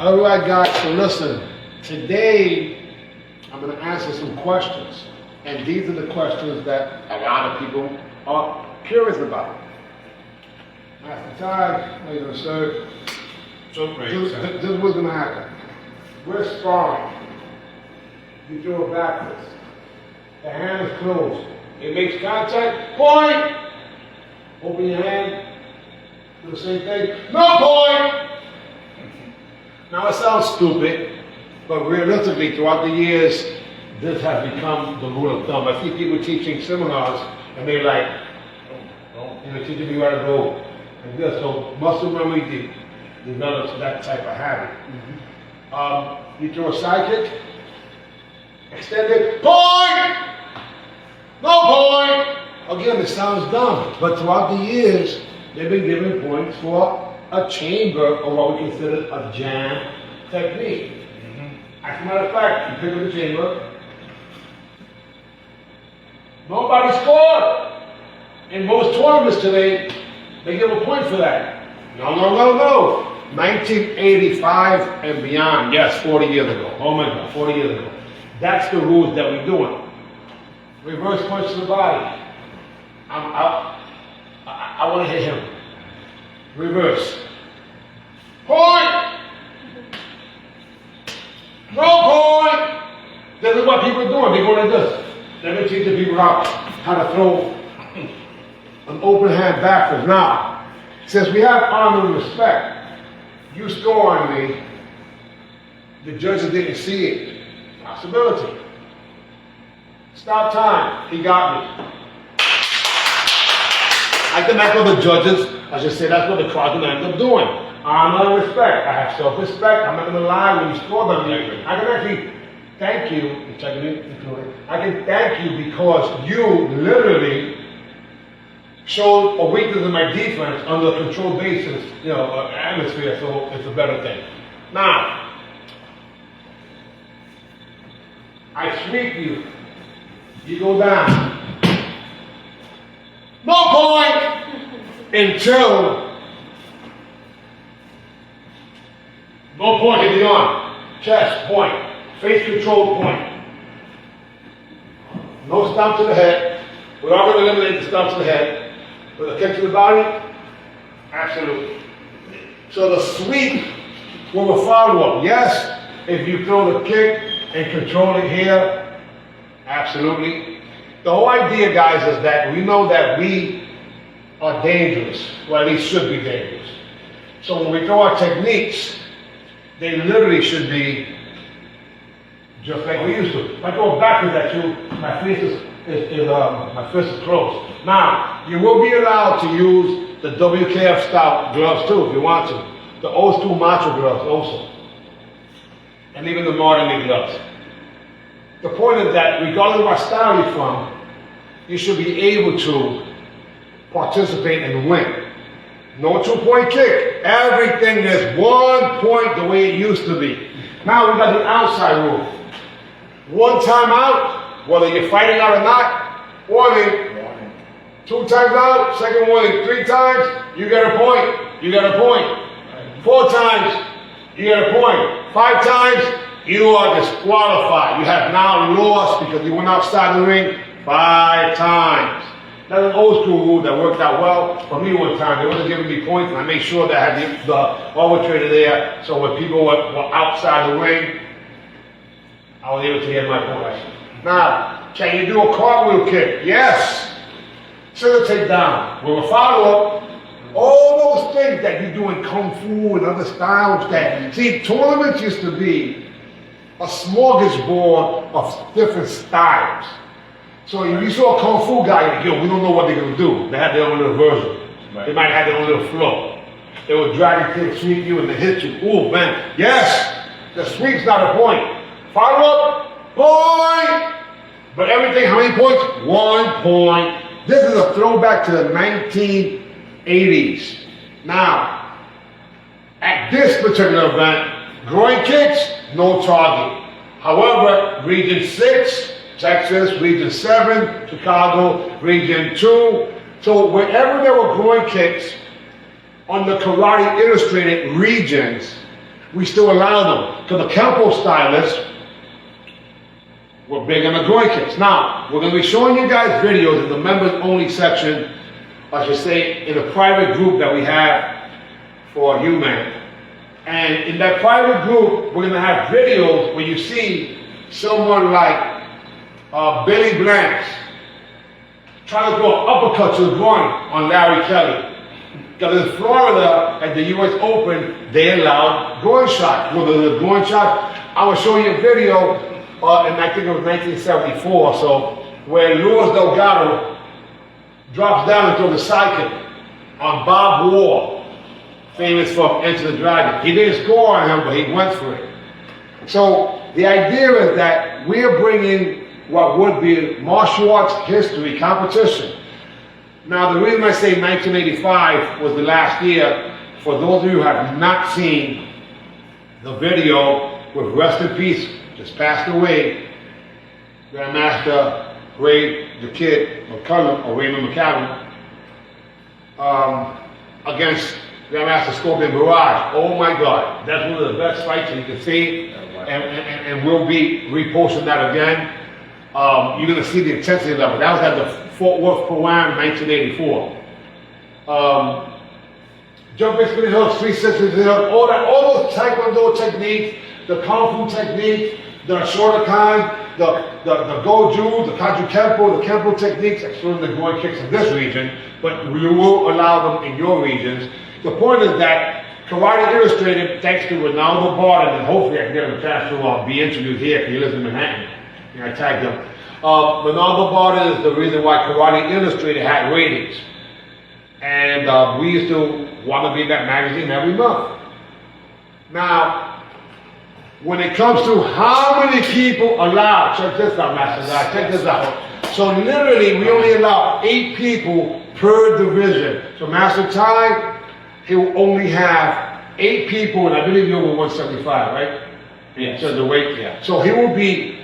All right, guys, so listen. Today, I'm going to answer some questions. And these are the questions that a lot of people are curious about. Master Ty, how you doing, sir? So great. This is what's going to happen. We're sparring. You throw it backwards. The hand is closed. It makes contact. Point! Open your hand. Do the same thing. No point! Now it sounds stupid, but realistically, throughout the years, this has become the rule of thumb. I see people teaching seminars, and they're like, teaching me how to go like this. So muscle memory develops that type of habit. You throw a side kick, extended, point! No point! Again, it sounds dumb, but throughout the years, they've been giving points for a chamber, or what we consider a jam technique. As a matter of fact, you pick up the chamber, nobody scored. In most tournaments today, they give a point for that. No. 1985 and beyond, yes, 40 years ago. Oh my God, 40 years ago. That's the rules that we're doing. Reverse punch to the body. I want to hit him. Reverse. Point! No point! This is what people are doing. They're going like this. Let me teach the people how to throw an open hand backwards. Now, since we have honor and respect, you score on me, the judges didn't see it. Possibility. Stop time. He got me. I think that's what the judges, I should say, that's what the crowd can end up doing. Honor and respect. I have self-respect. I'm not going to lie when you score on me. I can actually thank you. I can thank you because you literally showed a weakness in my defense under a controlled basis, atmosphere, so it's a better thing. Now, I sweep you. You go down. No point until no point in the arm. Chest, point. Face control, point. No stomp to the head. We're not going to eliminate the stomp to the head. With a kick to the body? Absolutely. So the sweep will a follow-up. Yes, if you throw the kick and control it here, absolutely. The whole idea, guys, is that we know that we are dangerous, or at least should be dangerous. So when we throw our techniques, they literally should be just like we used to. If I go backwards at you, my fist is closed. Now, you will be allowed to use the WKF style gloves too, if you want to. The old school macho gloves also. And even the modern day gloves. The point is that regardless of what style you're from, you should be able to participate and win. No 2-point kick. Everything is 1 point the way it used to be. Now we got the outside rule. 1 time out, whether you're fighting out or not, warning. 2 times out, second warning. 3 times, you get a point. You get a point. 4 times, you get a point. 5 times, you are disqualified. You have now lost because you went outside the ring 5 times. That's an old school rule that worked out well for me one time. They wasn't giving me points, and I made sure that I had the arbitrator there, so when people were outside the ring, I was able to get my points. Now, can you do a cartwheel kick? Yes. Scissor takedown. With a follow-up, all those things that you do in Kung Fu and other styles that, see, tournaments used to be a smorgasbord of different styles. So if you saw a Kung Fu guy, we don't know what they're going to do. They have their own little version. Right. They might have their own little flow. They would drag you, sweep you, and they hit you. Ooh, man. Yes, the sweep's not a point. Follow up, point. But everything, how many points? 1 point. This is a throwback to the 1980s. Now, at this particular event, groin kicks, no target. However, Region 6, Texas, Region 7, Chicago, Region 2. So wherever there were groin kicks on the karate illustrated regions, we still allow them. Because the Kempo stylists were big on the groin kicks. Now, we're going to be showing you guys videos in the members only section, I should say, in a private group that we have for HuMan. And in that private group, we're going to have videos where you see someone like Billy Blanks trying to throw an uppercut to the groin on Larry Kelly. Because in Florida, at the US Open, they allowed groin shots. Well, the groin shot, I will show you a video, and I think it was 1974, so, where Luis Delgado drops down and throws a side kick on Bob Wall, famous from Enter the Dragon. He didn't score on him, but he went for it. So the idea is that we're bringing what would be martial arts history competition. Now, the reason I say 1985 was the last year, for those of you who have not seen the video with rest in peace, just passed away, Grandmaster Ray the Kid McCullum, or Raymond McCallum, against Grandmaster Scorpion Barrage. Oh my God, that's one of the best fights you can see, and we'll be reposting that again. You're going to see the intensity level. That was at the Fort Worth Pro-Am 1984. Jumping spinning hooks, 360 hooks, all those Taekwondo techniques, the Kung Fu technique, the Shotokan, the Goju, the Kaju Kempo, the Kempo techniques, excluding the groin kicks in this region, but we will allow them in your regions. The point is that Karate Illustrated, thanks to Ronaldo Barton, and hopefully I can get him a chance to be interviewed here because he lives in Manhattan. I tagged him. Ronaldo Barton is the reason why Karate Illustrated had ratings. And we used to want to be in that magazine every month. Now, when it comes to how many people allowed, check this out, Master Guy, check this out. So literally, we only allow 8 people per division. So Master Ty, he will only have 8 people, and I believe you're over 175, right? Yes. So the weight, yeah. So he will be,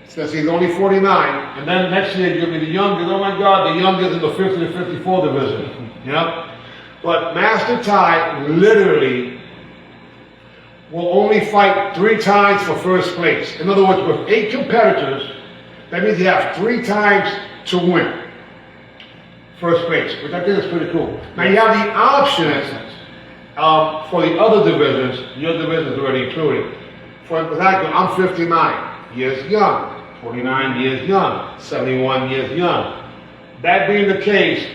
since he's only 49, and then next year you'll be the youngest, oh my God, the youngest in the 50 to 54 division, you know? But Master Ty literally will only fight 3 times for first place. In other words, with 8 competitors, that means you have 3 times to win first place, which I think is pretty cool. Now you have the option for the other divisions. Your division is already included. For example, I'm 59 years young, 49 years young, 71 years young. That being the case,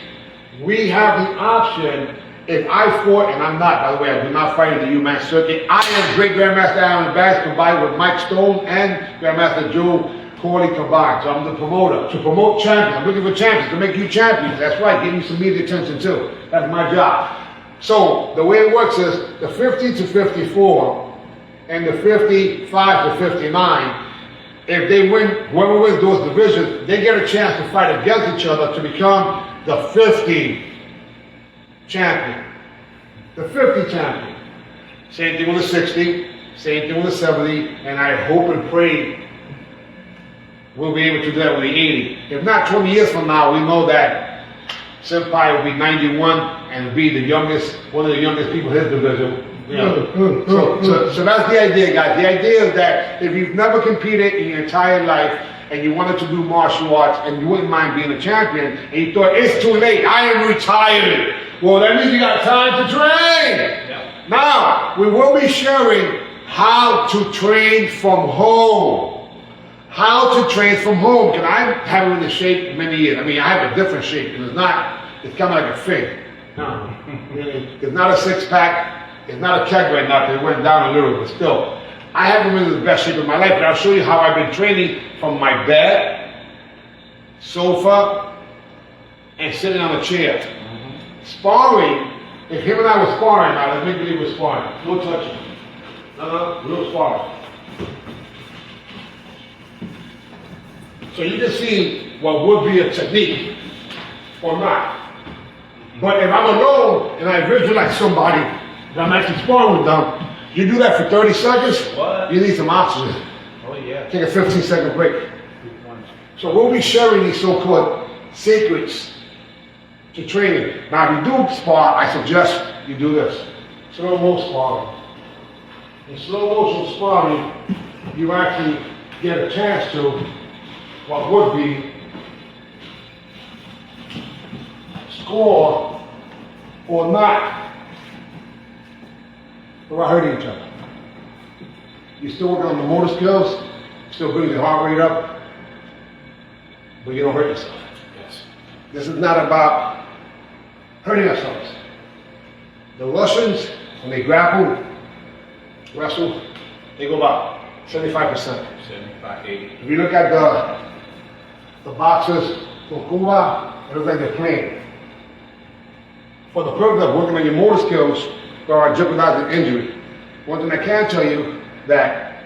we have the option. If I fought, and I'm not, by the way, I do not fight in the HuMan circuit. I am Great Grandmaster Alan Bass combined with Mike Stone and Grandmaster Joe Corley combined. So I'm the promoter to promote champions. I'm looking for champions to make you champions. That's right, give you some media attention too. That's my job. So the way it works is the 50 to 54 and the 55 to 59. If they win, whoever wins those divisions, they get a chance to fight against each other to become the 50 champion. The 50 champion. Same thing with the 60, same thing with the 70, and I hope and pray we'll be able to do that with the 80. If not, 20 years from now, we know that Senpai will be 91 and be the youngest, one of the youngest people in his division. You know. So that's the idea, guys. The idea is that if you've never competed in your entire life and you wanted to do martial arts and you wouldn't mind being a champion and you thought, it's too late, I am retired. Well, that means you got time to train. Yeah. Now, we will be sharing how to train from home. How to train from home, because I haven't been in shape many years. I mean, I have a different shape, and it's kind of like a fig. No, it's not a 6-pack. It's not a keg right now, because it went down a little, but still. I haven't been in the best shape of my life, but I'll show you how I've been training from my bed, sofa, and sitting on a chair. Sparring, if him and I were sparring now, let's make believe we're sparring. No touching. No, real sparring. So you can see what would be a technique or not. But if I'm alone and I visualize somebody and I'm actually sparring with them, you do that for 30 seconds, you need some oxygen. Oh yeah. Take a 15-second break. So we'll be sharing these so-called secrets to training. Now if you do spar, I suggest you do this. Slow-mo sparring. in slow motion sparring, you actually get a chance to what would be score or not without hurting each other. You still working on the motor skills, still bringing your heart rate up, but you don't hurt yourself. Yes. This is not about hurting ourselves. The Russians, when they wrestle, they go about 75%. 75, 80. If you look at the boxers from Cuba, it looks like they're playing. For the purpose of working on your motor skills or jeopardizing injury, one thing I can tell you that,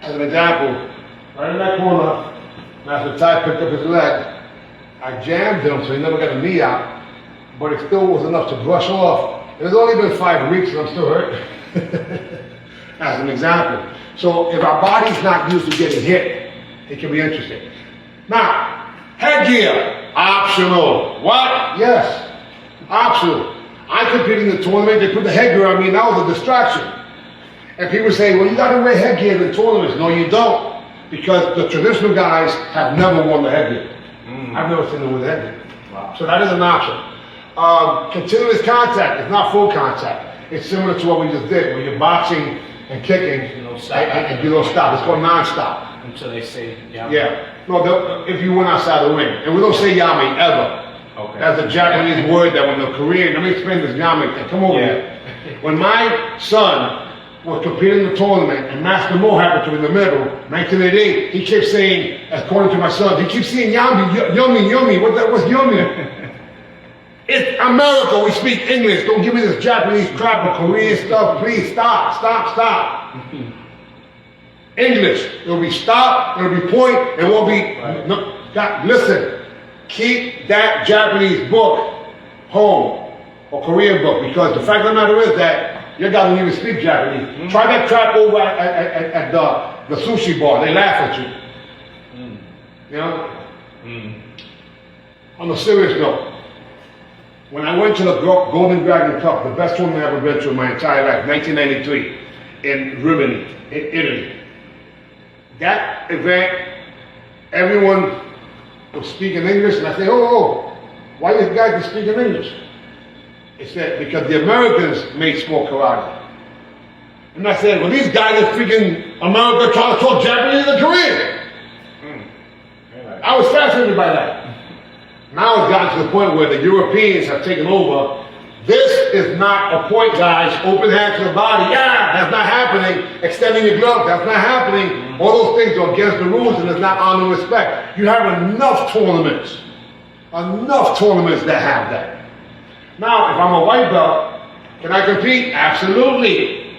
as an example, right in that corner, Master Ty picked up his leg. I jammed him so he never got a knee out, but it still was enough to brush off. It's only been 5 weeks and I'm still hurt. As an example. So if our body's not used to getting hit, it can be interesting. Now, headgear, optional. What? Yes, optional. I competed in the tournament, they put the headgear on me and that was a distraction. And people say, well, you gotta wear headgear in the tournaments. No, you don't. Because the traditional guys have never worn the headgear. I've never seen them with headgear. Wow. So that is an option. Continuous contact is not full contact. It's similar to what we just did, where you're boxing and kicking, You don't stop. and you don't stop. It's called non-stop. Until they say, yeah. Yeah. No, if you went outside the ring. And we don't say yami ever. Okay. That's a Japanese word that when the Korean, let me explain this yami thing. Come over here. When my son was competing in the tournament and Master Mo happened to be in the middle, 1988, he kept saying, according to my son, he keeps saying yami, yummy. What's yummy? It's America, we speak English. Don't give me this Japanese crap or Korean stuff. Please stop. English. It'll be stop, it'll be point, it won't be, no, listen, keep that Japanese book home, or Korean book, because the fact of the matter is that your guys don't even speak Japanese. Try that crap over at the sushi bar, they laugh at you. You know? On a serious note, when I went to the Golden Dragon Cup, the best tournament I've ever been to in my entire life, 1993, in Rimini, in Italy. That event, everyone was speaking English, and I said, oh, why you guys are speaking English? It's that because the Americans made sport karate. And I said, well, these guys are freaking America trying to talk Japanese and Korean. I was fascinated by that. Now it's gotten to the point where the Europeans have taken over. This is not a point, guys. Open hand to the body. Yeah, that's not happening. Extending your glove, that's not happening. All those things are against the rules and it's not honor and respect. You have enough tournaments that have that. Now, if I'm a white belt, can I compete? Absolutely.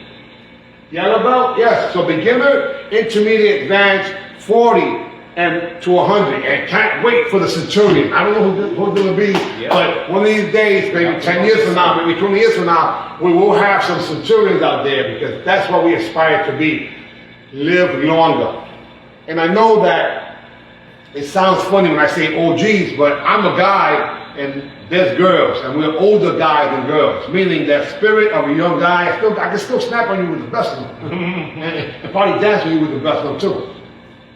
Yellow belt? Yes. So beginner, intermediate, advanced, 40 and to 100, and can't wait for the Centurion. I don't know who's going to be, but one of these days, maybe 10 years from now, maybe 20 years from now, we will have some Centurions out there because that's what we aspire to be. Live longer. And I know that it sounds funny when I say OGs, but I'm a guy and there's girls, and we're older guys than girls, meaning that spirit of a young guy, I can still snap on you with the best of them, and probably dance with you with the best of them too.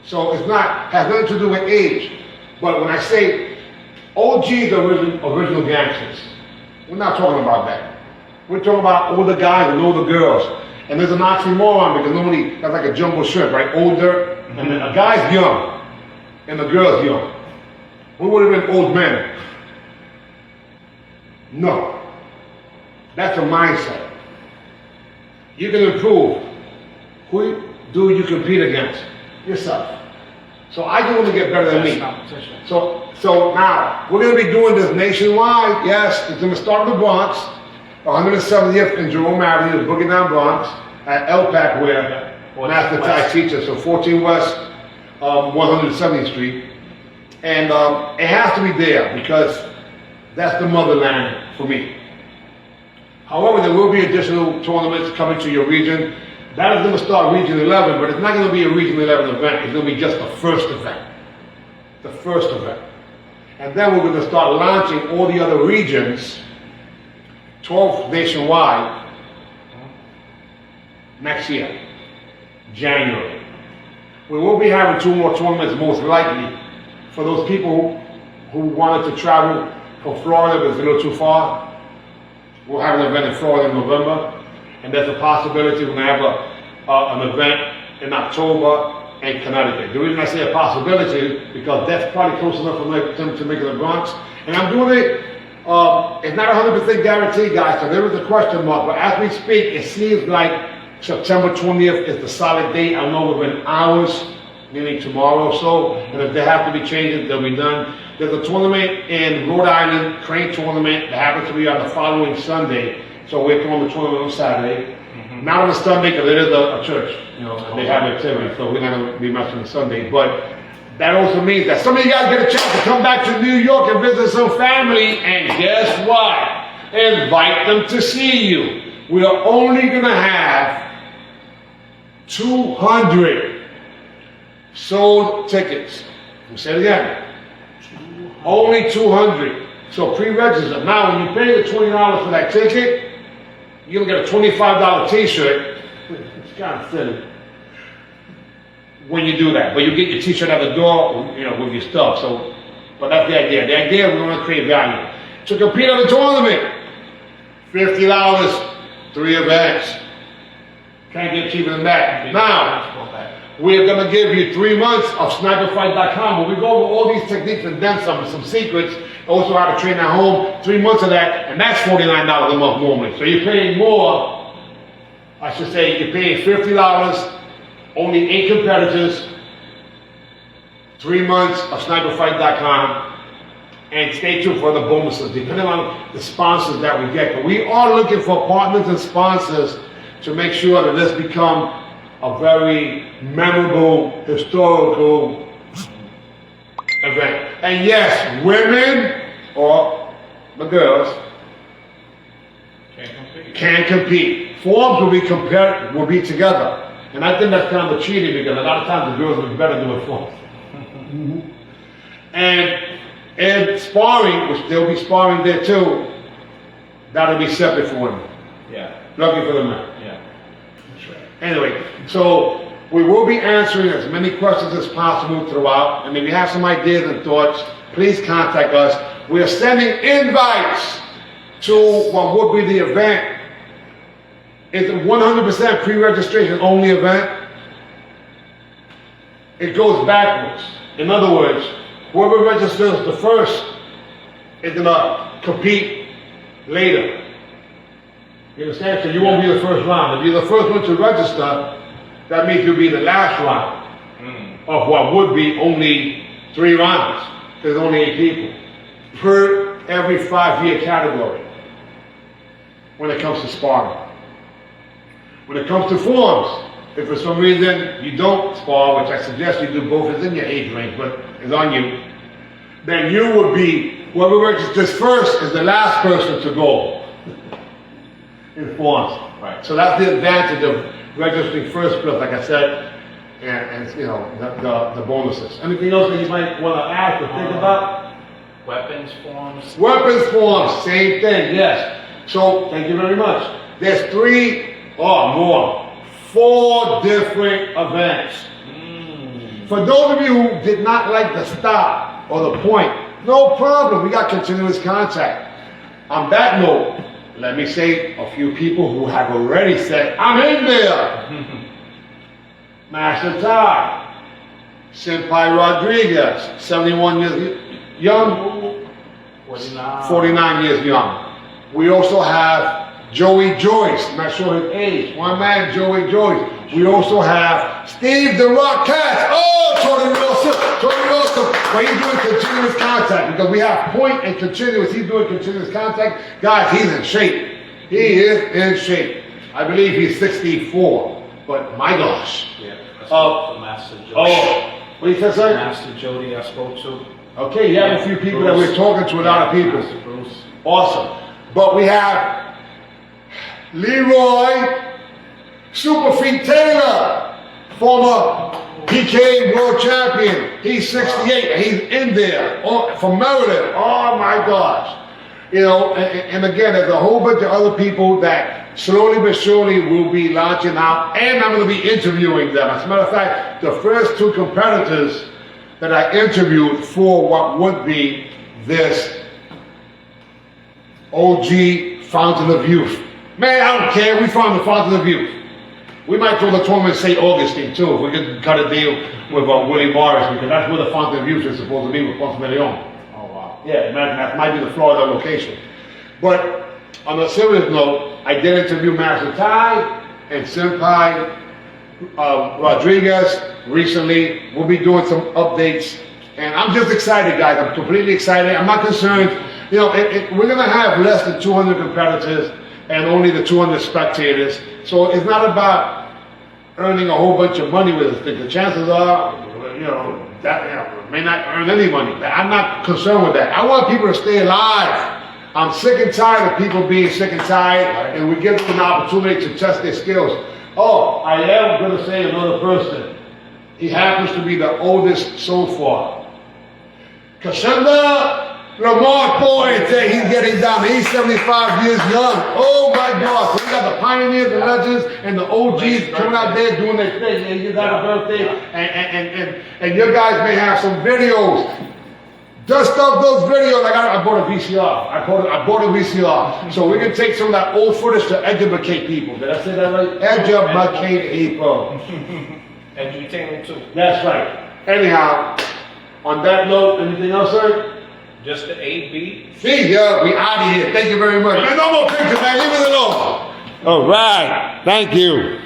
So it's not, has nothing to do with age. But when I say OGs are original gangsters, we're not talking about that. We're talking about older guys and older girls. And there's an oxymoron because normally that's like a jumbo shrimp, right? Older, and then a guy's young, and the girl's young. We would have been old men. No. That's a mindset. You can improve. Who do you compete against? Yourself. So I can only get better than me. So now, we're going to be doing this nationwide. Yes, it's going to start in the Bronx, 170th and Jerome Avenue, the Boogie Down Bronx, at LPAC, where Master Ty teaches, so 14 West, 170th Street. And it has to be there because that's the motherland for me. However, there will be additional tournaments coming to your region. That is going to start Region 11, but it's not going to be a Region 11 event. It's going to be just the first event. The first event. And then we're going to start launching all the other regions, 12 nationwide, next year, January. We will be having 2 more tournaments most likely for those people who wanted to travel from Florida but it's a little too far. We'll have an event in Florida in November, and there's a possibility we're going to have an event in October in Connecticut. The reason I say a possibility because that's probably close enough for them to make it the Bronx. And I'm doing it, it's not 100% guaranteed, guys, so there is a question mark, but as we speak, it seems like September 20th is the solid date. I know within hours, meaning tomorrow or so, and if they have to be changed, they'll be done. There's a tournament in Rhode Island, crane tournament, that happens to be on the following Sunday, so we're calling the tournament on Saturday. Not on a Sunday, because it is a church, you know, and they have activity, so we're not going to be messing on Sunday, but that also means that some of you guys get a chance to come back to New York and visit some family, and guess what? Invite them to see you. We are only going to have 200 sold tickets. We'll say it again. Only 200. So pre-register. Now, when you pay the $20 for that ticket, you're going to get a $25 t-shirt. It's kind of silly when you do that. But you get your t-shirt at the door, you know, with your stuff. So, but that's the idea. The idea is we want to create value. To compete in the tournament, $50, 3 events. Can't get cheaper than that. Now, we're going to give you 3 months of SniperFight.com, where we go over all these techniques and then some secrets, also how to train at home, 3 months of that, and that's $49 a month normally. So you're paying more, I should say, you're paying $50, only 8 competitors, 3 months of SniperFight.com, and stay tuned for the bonuses, depending on the sponsors that we get. But we are looking for partners and sponsors to make sure that this become a very memorable, historical event. And yes, women or the girls can compete. Forms will be together. And I think that's kind of cheating because a lot of times the girls would better do it forms. And sparring, which they'll be sparring there too, that'll be separate for women. Yeah. Lucky for the men. Yeah. That's right. Anyway, so we will be answering as many questions as possible throughout. And if you have some ideas and thoughts, please contact us. We are sending invites to what would be the event. It's a 100% pre-registration only event. It goes backwards. In other words, whoever registers the first is gonna compete later. You understand? So you won't be the first round. If you're the first one to register, that means you'll be the last round of what would be only 3 rounds. There's only 8 people per every 5-year category when it comes to sparring. When it comes to forms, if for some reason you don't spar, which I suggest you do both, it's in your age range, but it's on you, then you would be, whoever registers first is the last person to go in forms. Right. So that's the advantage of registering first, plus, like I said, and you know, the bonuses. Anything else that you might want to ask or think about? Weapons forms. Weapons forms, same thing, yes. So, thank you very much. There's 4 different events. For those of you who did not like the stop or the point, no problem, we got continuous contact. On that note, let me say a few people who have already said, I'm in there. Master Ty, Senpai Rodriguez, 71 years young, 49 years young. We also have Joey Joyce, I'm not sure his age, one man, Joey Joyce. We also have Steve the Rock Cass. Oh, Tony Wilson. But he's doing continuous contact because we have point and continuous. He's doing continuous contact. Guys, he's in shape. He is in shape. I believe he's 64, but my gosh. Yeah. I spoke to Master Jody. Oh, what you said, sir? Master Jody, I spoke to. Okay, you have a few people that we're talking to, a lot of people. Master Bruce. Awesome. But we have Leroy Superfeet Taylor, former PK world champion. He's 68 and he's in there from Maryland. Oh my gosh. You know, and again, there's a whole bunch of other people that slowly but surely we'll be launching out, and I'm going to be interviewing them. As a matter of fact, the first 2 competitors that I interviewed for what would be this OG Fountain of Youth. Man, I don't care. We found the Fountain of Youth. We might throw the tournament in St. Augustine too, if we could cut a deal with Willie Morris, because that's where the Fountain of Youth is supposed to be, with Ponce de Leon. Oh, wow. Yeah, that might be the Florida location. But on a serious note, I did interview Master Ty and Senpai Rodriguez recently. We'll be doing some updates, and I'm just excited, guys. I'm completely excited. I'm not concerned. You know, we're gonna have less than 200 competitors and only the 200 spectators. So it's not about earning a whole bunch of money with this thing. The chances are, you know, that may not earn any money. I'm not concerned with that. I want people to stay alive. I'm sick and tired of people being sick and tired, and we give them an opportunity to test their skills. Oh, I am going to say another person. He happens to be the oldest so far. Cassandra Lamar Pointe, he's getting down. He's 75 years young. Oh my God. So we got the pioneers, the legends, and the OGs coming out there doing their thing. And you got a birthday, and you guys may have some videos. Dust up those videos. I bought a VCR. I bought a VCR. So we can take some of that old footage to educate people. Did I say that right? Educate people. Entertainment too. That's right. Anyhow, on that note, anything else, sir? Just the AB. See ya. We out of here. Thank you very much. Man, no more pictures, man. Leave it alone. All right. Thank you.